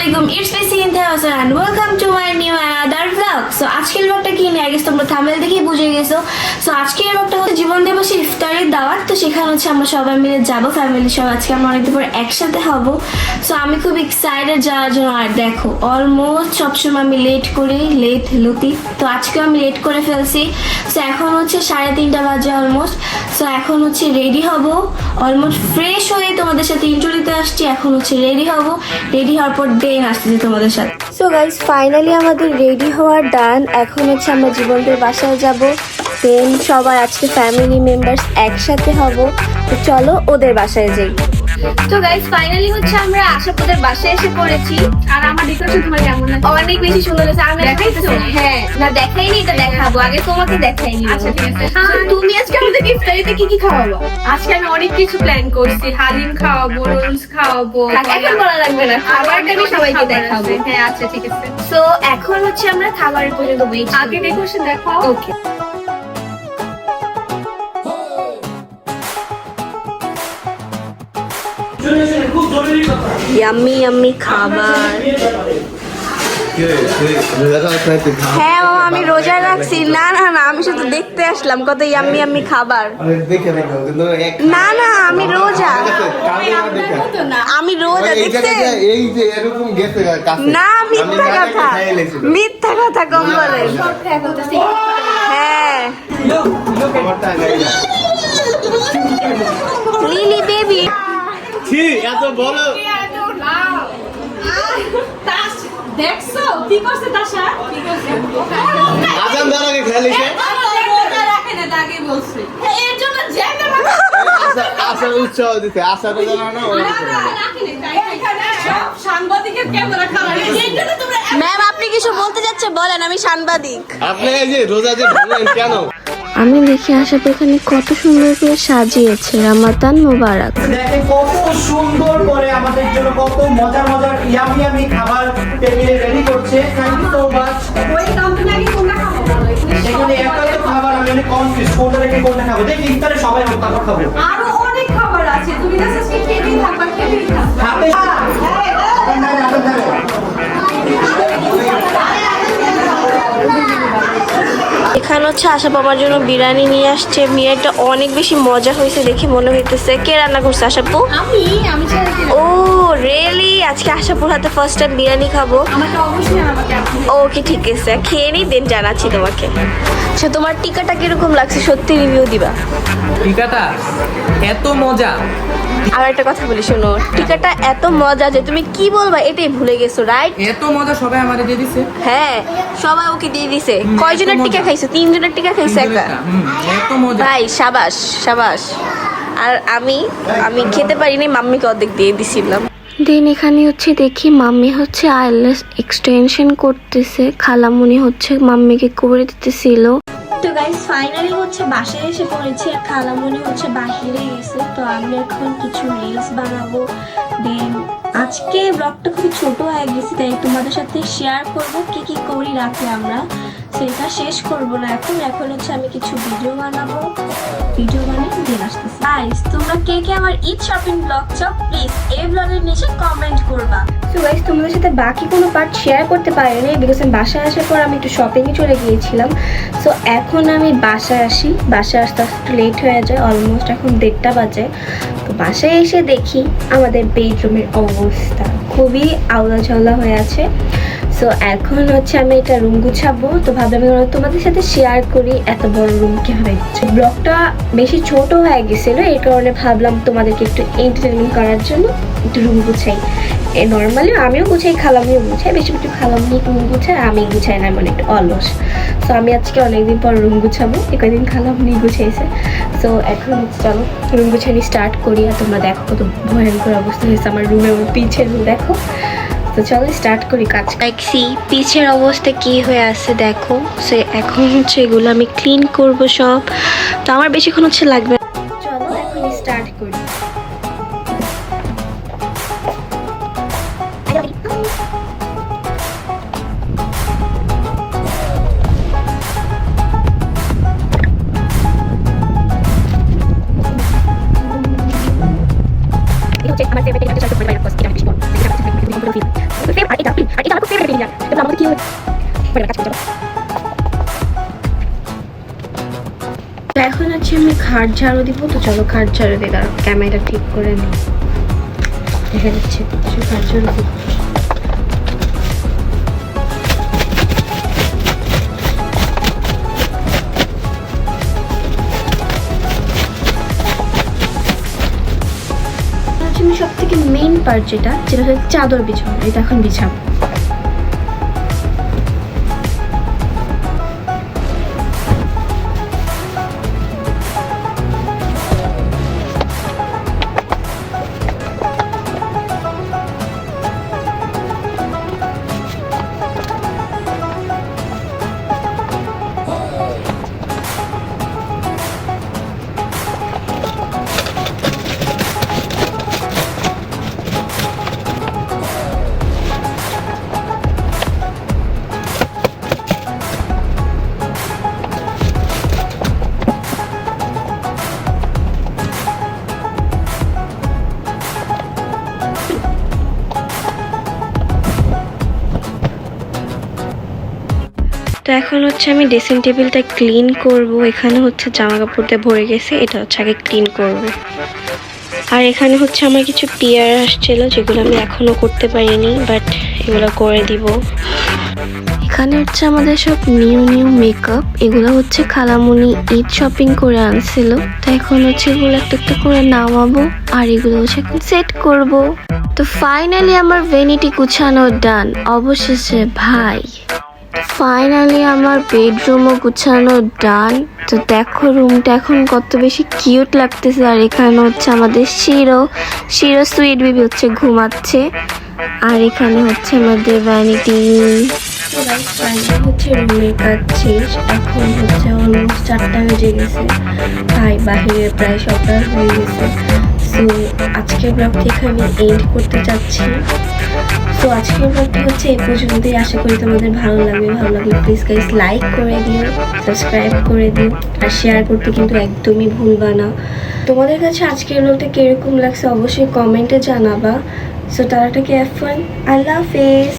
Assalamualaikum, it's me Cynthia Hasan and welcome to my new another vlog. So আজকের ব্লগটা কি নিয়ে গেছে তোমরা থাম্বনেল দেখেই বুঝে গেছো। সো আজকের ব্লগটা হচ্ছে জীবন দিবসের ইফতারের দাওয়াত। তো সেখানে হচ্ছে আমরা সবাই মিলে যাবো, ফ্যামিলি সব আজকে আমরা অনেকদিন পর একসাথে হব। সো আমি খুব এক্সাইটেড যাওয়ার জন্য। আর দেখো অলমোস্ট সবসময় আমি লেট করি, লতিফ। তো আজকেও আমি লেট করে ফেলছি। সো এখন হচ্ছে 3:30 বাজে অলমোস্ট। সো এখন হচ্ছে রেডি হব, অলমোস্ট ফ্রেশ হয়ে তোমাদের সাথে ইন্ট্রো দিতে আসছি। এখন হচ্ছে রেডি হব, রেডি হওয়ার পর দেন আসতেছি তোমাদের সাথে। সো গাইস ফাইনালি আমাদের রেডি হওয়ার ডান। এখন হচ্ছে আমরা জীবনদের বাসায় যাব, দেন সবাই আজকে ফ্যামিলি মেম্বার্স একসাথে হব। তো চলো ওদের বাসায় যাই। তো গাইস ফাইনালি হচ্ছে আমরা আশাপুরের বাসায় এসে পড়েছি। আর আমার ডেকোরেশন তোমার কেমন লাগে? অনেক বেশি সুন্দর হয়েছে। আমি দেখাইছো? হ্যাঁ, না দেখাইনি, এটা দেখাবো। আগে তোমাকে দেখাইনি। আচ্ছা ঠিক আছে। তুমি আজকে আমাদের ইফতারিতে কি কি খাওয়াবো? আজকে আমি অনেক কিছু প্ল্যান করছি। হালিম খাওয়াবো, রোলস খাওয়াবো। এখন বলা লাগবে না, খাবারটা আমি সবাইকে দেখাবো। হ্যাঁ আচ্ছা ঠিক আছে। সো এখন হচ্ছে আমরা খাবারের পর্যন্ত ওয়েট। আগে ডেকোরেশন দেখো। ওকে। ইয়াম্মি ইয়াম্মি খাবার। হ্যাঁ মামা আমি রোজা রাখছি। না না না, আমি শুধু দেখতে আসলাম কত ইয়াম্মি ইয়াম্মি খাবার। না না আমি রোজা, আমি রোজা দেখতে। না মিথ্যা কথা, মিথ্যা কথা কম বলেন। হ্যাঁ লিলি বেবি। এত বলো দেখছো কি করছে তাশা? কি করছে? আজান দেওয়ার আগে খেয়ালিছে রোজা রাখে না তাকে বলছে। এর জন্য জ্যাকে আসার উৎসাহ দিতে আসাটা জানা না সব সাংবাদিকের ক্যামেরা খারাপ। এর জন্য তোমরা ম্যাম আপনি কিছু বলতে যাচ্ছে বলেন, আমি সাংবাদিক। আপনি এই যে রোজা যে ভাঙলেন কেন? আমি দেখে আসার এখানে কত সুন্দর করে সাজিয়েছে। রামাদান মোবারক। দেখেন কত সুন্দর করে আমাদের জন্য কত মজার মজার ইয়ামি ইয়ামি খাবার টেবিলে রেডি করছে। Thank you so much. ওই কাউন্টার নাকি তোমরা খাবো বলো। এখানে এত এত খাবার আমি অনেক কনফিউজ, কোনটা রেখে কোনটা খাবো। দেখি ইফতারে সবাই তারপর খাবো। আরো অনেক খাবার আছে। তুমি জাস্ট আজকে খেতেই থাকবা, খেতেই থাকবা। হাতে এখানে হচ্ছে আশা বাবার জন্য বিরিয়ানি নিয়ে আসছে। বিরিয়ানিটা অনেক বেশি মজা হয়েছে দেখে মনে হইতেছে। কে রান্না করছে আশাপু? আমি ছেড়ে দিলাম। ও রিয়েলি? আজকে আশাপুর হাতে ফার্স্ট টাইম বিরিয়ানি খাবো। আমাকে অবশ্যই আমাকে আপনি ওকে ঠিক আছে, খেয়ে নিই দেন জানাচ্ছি তোমাকে। আচ্ছা তোমার টিকাটা কিরকম লাগছে সত্যি রিভিউ দিবা। টিকাটা এত মজা। আর একটা কথা বলি শোনো, টিকাটা এত মজা যে তুমি কি বলবা এটাই ভুলে গেছো, রাইট? এত মজা সবাই আমারে দিয়ে দিছে। হ্যাঁ সবাই ওকে দিয়ে দিছে। কয়জনের এত টিকা মজা। খাইছো? 3 জনের টিকা খাইছে একা। এত মজা। ভাই সাবাস সাবাস। আর আমি খেতে পারিনি, মাম্মিকে অর্ধেক দিয়ে দিছিলাম। দেন এখানে হচ্ছে দেখি মাম্মি হচ্ছে আইএলএস এক্সটেনশন করতেছে, খালামুনি হচ্ছে মাম্মিকে করে দিতেছিল। তো গাইস ফাইনালি হচ্ছে বাসায় এসে পড়েছি। আর খালামুনি হচ্ছে বাহিরে গেছে। তো আমি এখন কিছু রিলস বানাবো। দেন আজকে ব্লগটা খুবই ছোট হয়ে গেছে, তাই তোমাদের সাথে শেয়ার করব কি কি করি রাতে আমরা। সেটা শেষ করব না এখন হচ্ছে আমি কিছু ভিডিও বানাবো। ভিডিও বানিয়ে দিয়ে আসতেছি। গাইস তোমরা কে কে আমার ঈদ শপিং ব্লগ চাও প্লিজ এই ব্লগের নিচে কমেন্ট করবা। সো গাইস তোমাদের সাথে বাকি কোনো পার্ট শেয়ার করতে পারিনি বিকজ আমি বাসায় আসার পর আমি একটু শপিংয়ে চলে গিয়েছিলাম। সো এখন আমি বাসায় আসি, বাসায় আসতে আসতে একটু লেট হয়ে যায়, অলমোস্ট এখন 1:30 বাজে। তো বাসায় এসে দেখি আমাদের বেডরুমের অবস্থা খুবই আওলা ঝাওলা হয়ে আছে। সো এখন হচ্ছে আমি এটা রুম গুছাবো। তো ভাবলাম তোমাদের সাথে শেয়ার করি এত বড় রুম কীভাবে। ব্লগটা বেশি ছোট হয়ে গেছিল, এই কারণে ভাবলাম তোমাদেরকে একটু এন্টারটেনমেন্ট করার জন্য একটু রুম গুছাই। নর্মালি আমিও গুছাই, খালামিও গুছাই, বেশি একটু খালামি রুম গুছাই, আমি গুছাই না, মানে একটু অলস। সো আমি আজকে অনেকদিন পর রুম গুছাবো, কয়েকদিন খালামি গুছাইছে। সো এখন চলো রুম গুছানি স্টার্ট করি। আর তোমরা দেখো কত ভয়ঙ্কর অবস্থা হয়েছে আমার রুমের পিছের রুম দেখো। তো চলো স্টার্ট করি কাজ। দেখছি পিছের অবস্থা কি হয়ে আছে দেখো। সে এখন হচ্ছে এগুলো আমি ক্লিন করব সব। তো আমার বেশিক্ষণ হচ্ছে লাগবে। চলো এখন স্টার্ট করি। আমার ফেভারিট একটা চলচ্চিত্র পরিবারের পোস্ট, এটা আমি বেশি পছন্দ করি। খাট ঝাড়ু দিব, তো চলো খাট ঝাড়ু দিয়ে দাঁড়াও, ক্যামেরা ঠিক করে নিই, দেখা যাচ্ছে খাট ঝাড়ু দিব। আমি সব থেকে মেইন পার্ট যেটা হচ্ছে চাদর বিছানো, এটা এখন বিছাবো। তো এখন হচ্ছে আমি ড্রেসিং টেবিলটা ক্লিন করব। এখানে হচ্ছে জামা কাপড় দিয়ে ভরে গেছে, এটা হচ্ছে আগে ক্লিন করব। আর এখানে হচ্ছে আমার কিছু টিয়ার আসছিল যেগুলো আমি এখনো করতে পারিনি, বাট এগুলো করে দিব। এখানে হচ্ছে আমাদের সব নিউ মেকআপ, এগুলো হচ্ছে খালামুনি ঈদ শপিং করে আনছিল, তো এখন হচ্ছে এগুলো একটা একটা করে নামাবো আর এগুলো হচ্ছে এখন সেট করব। তো ফাইনালি আমার ভ্যানিটি গুছানো ডান অবশেষে ভাই। ফাইনালি আমার বেডরুমও গুছানো ডান। তো দেখো রুমটা এখন কত বেশি কিউট লাগতেছে। আর এখানে হচ্ছে আমাদের শিরো সুইট বেবি হচ্ছে ঘুমাচ্ছে। আর এখানে হচ্ছে আমাদের ভ্যানিটি। হচ্ছে রুমের কাজ শেষ, এখন হচ্ছে অলমোস্ট 4টা বেজে গেছে, তাই বাহিরে প্রায় সকাল হয়ে গেছে। সো আজকের ব্লগটি এখানে এন্ড করতে চাচ্ছি। তো আজকের ব্লগটি হচ্ছে এই পর্যন্তই। আশা করি তোমাদের ভালো লাগবে প্লিজ গাইস লাইক করে দিও, সাবস্ক্রাইব করে দিও আর শেয়ার করতে কিন্তু একদমই ভুলবা না। তোমাদের কাছে আজকের ব্লগটা কিরকম লাগছে অবশ্যই কমেন্টে জানাবা। সো তারাটাকে F1 আল্লাহ হাফেজ।